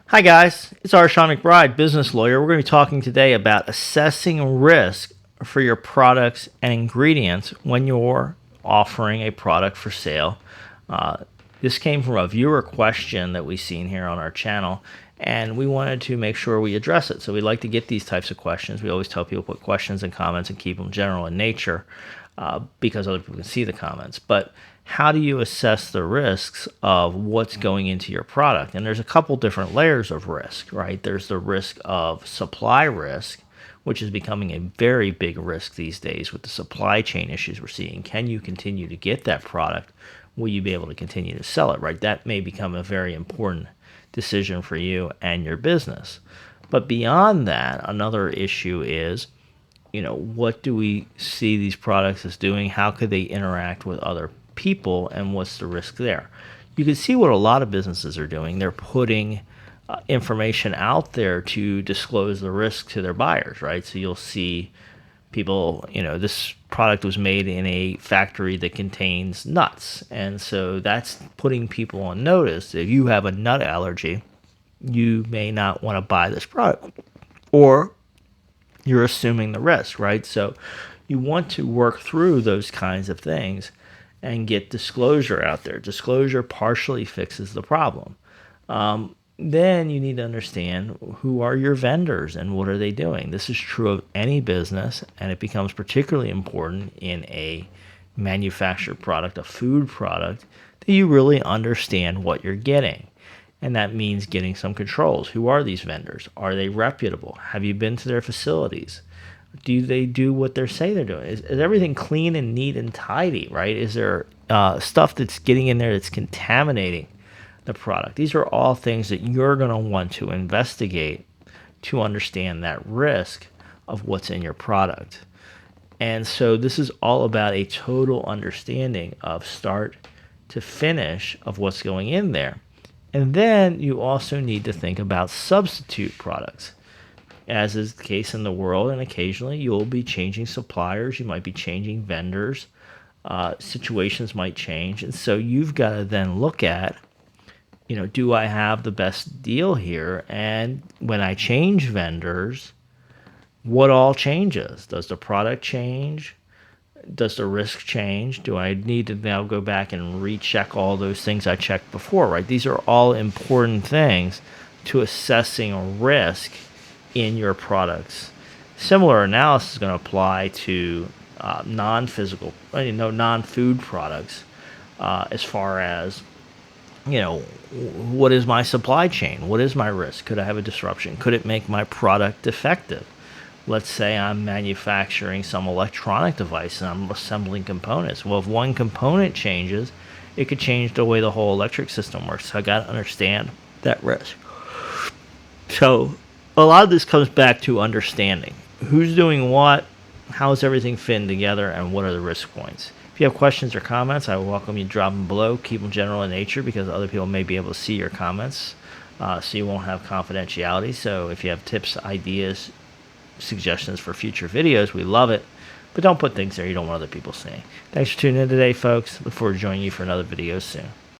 Hi guys, it's our Shawn McBride, business lawyer. We're going to be talking today about assessing risk for your products and ingredients when you're offering a product for sale. This came from a viewer question that we've seen here on our channel, and we wanted to make sure we address it. So we like to get these types of questions. We always tell people put questions and comments and keep them general in nature because other people can see the comments. But how do you assess the risks of what's going into your product? And there's a couple different layers of risk, right? There's the risk of supply risk, which is becoming a very big risk these days with the supply chain issues we're seeing. Can you continue to get that product? Will you be able to continue to sell it, right? That may become a very important decision for you and your business. But beyond that, another issue is, what do we see these products as doing? How could they interact with other people, and what's the risk there? You can see what a lot of businesses are doing. They're putting information out there to disclose the risk to their buyers, right? So you'll see people, this product was made in a factory that contains nuts. And so that's putting people on notice. If you have a nut allergy, you may not want to buy this product, or you're assuming the risk, right? So you want to work through those kinds of things and get disclosure out there. Disclosure partially fixes the problem. Then you need to understand who are your vendors and what are they doing. This is true of any business, and it becomes particularly important in a manufactured product, a food product, that you really understand what you're getting. And that means getting some controls. Who are these vendors? Are they reputable? Have you been to their facilities? Do they do what they say they're doing? Is everything clean and neat and tidy, right? Is there stuff that's getting in there that's contaminating the product? These are all things that you're going to want to investigate to understand that risk of what's in your product. And so this is all about a total understanding of start to finish of what's going in there. And then you also need to think about substitute products. As is the case in the world, and occasionally you'll be changing suppliers, you might be changing vendors, situations might change. And so you've got to then look at, do I have the best deal here? And when I change vendors, what all changes? Does the product change? Does the risk change? Do I need to now go back and recheck all those things I checked before, right? These are all important things to assessing risk in your products. Similar analysis is going to apply to non-physical, non-food products, as far as, what is my supply chain? What is my risk? Could I have a disruption? Could it make my product defective? Let's say I'm manufacturing some electronic device and I'm assembling components. Well, if one component changes, it could change the way the whole electric system works. So I got to understand that risk. So a lot of this comes back to understanding who's doing what, how is everything fitting together, and what are the risk points. If you have questions or comments, I welcome you to drop them below. Keep them general in nature because other people may be able to see your comments, so you won't have confidentiality. So if you have tips, ideas, suggestions for future videos, we love it. But don't put things there you don't want other people seeing. Thanks for tuning in today, folks. Look forward to joining you for another video soon.